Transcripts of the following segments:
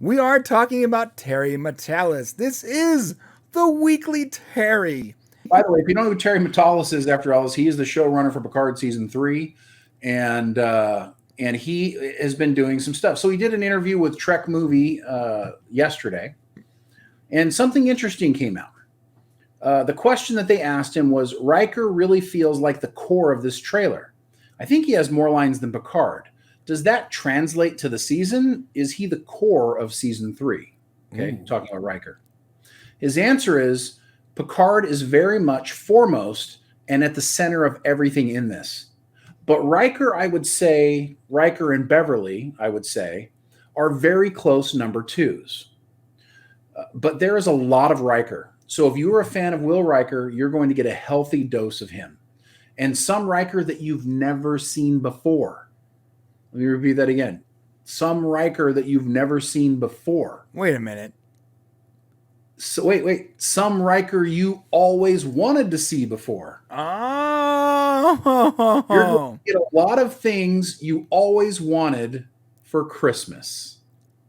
We are talking about Terry Matalas. This is the Weekly Terry. By the way, if you don't know who Terry Matalas is, after all this, he is the showrunner for Picard season 3, and he has been doing some stuff. So he did an interview with Trek Movie yesterday, and something interesting came out. The question that they asked him was, Riker really feels like the core of this trailer. I think he has more lines than Picard. Does that translate to the season? Is he the core of season 3? Okay, talking about Riker. His answer is, Picard is very much foremost and at the center of everything in this. But Riker, Riker and Beverly, are very close number 2s. But there is a lot of Riker. So if you are a fan of Will Riker, you're going to get a healthy dose of him. And some Riker that you've never seen before. Let me repeat that again. Some Riker that you've never seen before. Wait a minute. So wait. Some Riker you always wanted to see before. Oh. You're going to get a lot of things you always wanted for Christmas.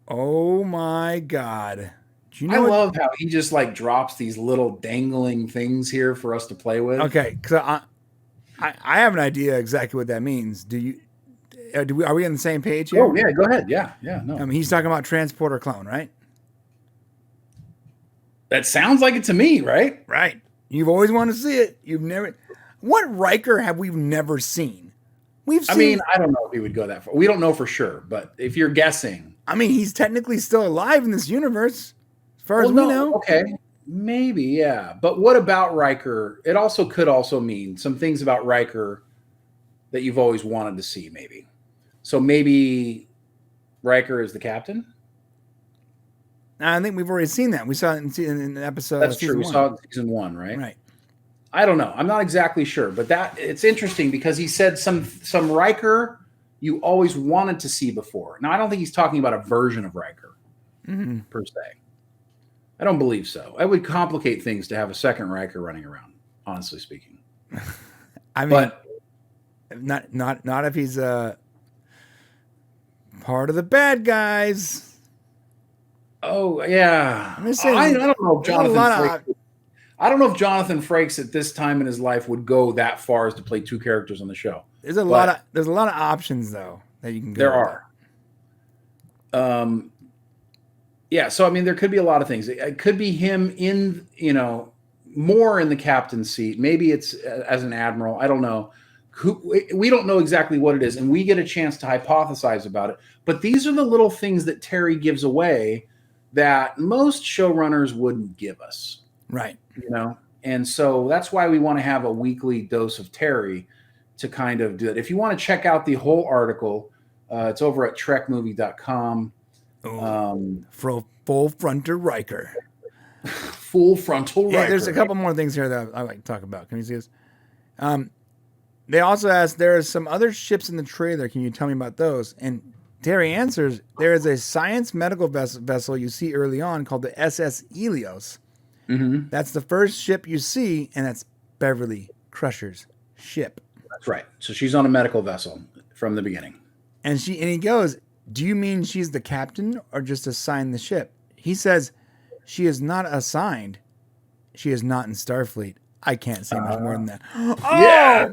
Oh my God. Do you know I love how he just like drops these little dangling things here for us to play with. Okay, because I have an idea exactly what that means. Do you? Are we on the same page here? Oh yeah, go ahead. Yeah, no. I mean, he's talking about transporter clone, right? That sounds like it to me, right? Right. You've always wanted to see it. You've never. What Riker have we never seen? I mean, I don't know if he would go that far. We don't know for sure, but if you're guessing, I mean, he's technically still alive in this universe, as far as we know. Okay, maybe, yeah. But what about Riker? It could also mean some things about Riker that you've always wanted to see, maybe. So maybe Riker is the captain? I think we've already seen that. We saw it in the episode. That's true. We saw it in season 1, right? Right. I don't know. I'm not exactly sure, but it's interesting because he said some Riker you always wanted to see before. Now, I don't think he's talking about a version of Riker per se. I don't believe so. It would complicate things to have a second Riker running around, honestly speaking. I mean, but not if he's part of the bad guys. Oh yeah, I'm just saying, I don't know if Jonathan Frakes at this time in his life would go that far as to play 2 characters on the show. There's a lot of options though that you can go. There are. Yeah, so I mean, there could be a lot of things. It could be him in, more in the captain's seat. Maybe it's as an admiral. I don't know. We don't know exactly what it is, and we get a chance to hypothesize about it. But these are the little things that Terry gives away that most showrunners wouldn't give us. Right. And so that's why we want to have a weekly dose of Terry to kind of do it. If you want to check out the whole article, it's over at trekmovie.com. Full frontal Riker. Full frontal Riker. Yeah, there's a couple more things here that I like to talk about. Can you see this? They also asked, there are some other ships in the trailer. Can you tell me about those? And Terry answers, there is a science medical vessel you see early on called the SS Helios. Mm-hmm. That's the first ship you see, and that's Beverly Crusher's ship. That's right. So she's on a medical vessel from the beginning. And he goes, do you mean she's the captain or just assigned the ship? He says, she is not assigned. She is not in Starfleet. I can't say much more than that. Yeah.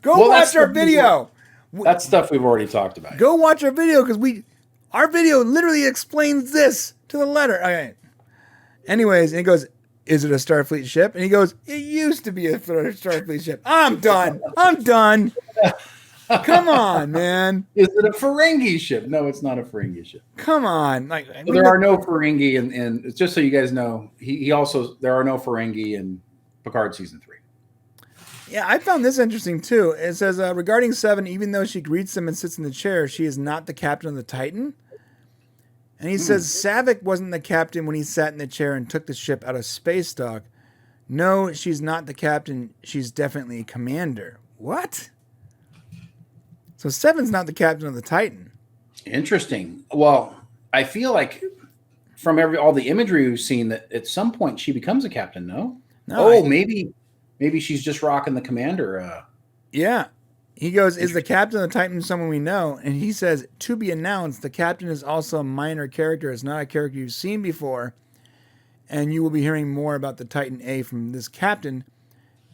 Go watch our video. That's stuff we've already talked about. Go watch our video because our video literally explains this to the letter. Okay. Anyways, and he goes, is it a Starfleet ship? And he goes, it used to be a Starfleet ship. I'm done. Come on, man. Is it a Ferengi ship? No, it's not a Ferengi ship. Come on. There are no Ferengi in just so you guys know, there are no Ferengi in Picard season 3. Yeah, I found this interesting too. It says, regarding Seven, even though she greets him and sits in the chair, she is not the captain of the Titan. And he says Saavik wasn't the captain when he sat in the chair and took the ship out of space dock. No, she's not the captain. She's definitely a commander. What? So Seven's not the captain of the Titan. Interesting. Well, I feel like from all the imagery we've seen that at some point she becomes a captain, no? Maybe she's just rocking the commander. Yeah. He goes, is the captain of the Titan someone we know? And he says, to be announced, the captain is also a minor character. It's not a character you've seen before. And you will be hearing more about the Titan A from this captain.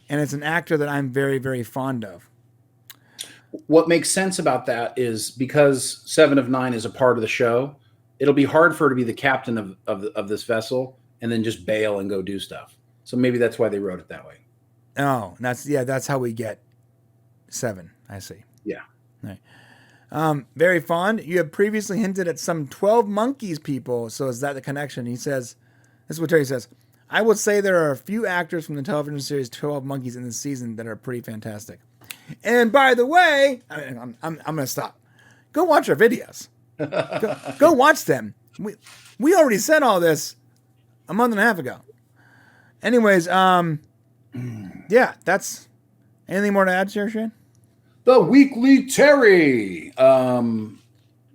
And it's an actor that I'm very, very fond of. What makes sense about that is because 7 of 9 is a part of the show, it'll be hard for her to be the captain of this vessel and then just bail and go do stuff. So maybe that's why they wrote it that way. Oh, that's how we get 7. I see. Yeah. Right. Very fond. You have previously hinted at some 12 monkeys people. So is that the connection? He says, this is what Terry says. I would say there are a few actors from the television series 12 Monkeys in this season that are pretty fantastic. And by the way, I'm going to stop. Go watch our videos. Go watch them. We already said all this a month and a half ago. Anyways, yeah, that's anything more to add here, Shane? The Weekly Terry. No,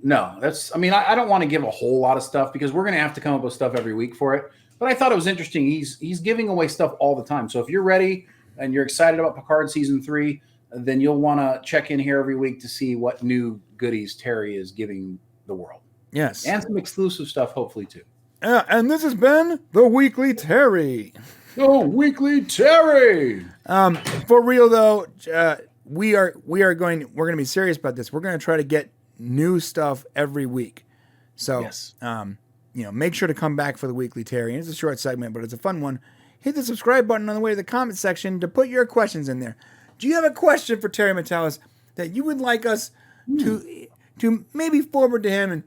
I don't want to give a whole lot of stuff because we're going to have to come up with stuff every week for it. But I thought it was interesting. He's giving away stuff all the time. So if you're ready and you're excited about Picard season 3, then you'll want to check in here every week to see what new goodies Terry is giving the world. Yes. And some exclusive stuff, hopefully, too. And this has been The Weekly Terry. The Weekly Terry. For real, though, we're going to be serious about this. We're going to try to get new stuff every week. So, yes. Make sure to come back for The Weekly Terry. It's a short segment, but it's a fun one. Hit the subscribe button on the way to the comment section to put your questions in there. Do you have a question for Terry Matalas that you would like us to maybe forward to him? And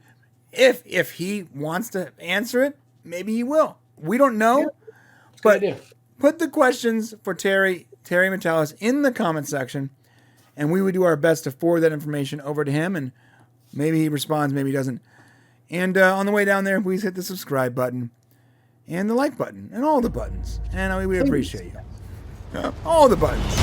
if he wants to answer it, maybe he will. We don't know. Yeah. But put the questions for Terry Matalas in the comment section, and we would do our best to forward that information over to him, and maybe he responds, maybe he doesn't. And on the way down there, please hit the subscribe button and the like button and all the buttons. And we appreciate you. All the buttons.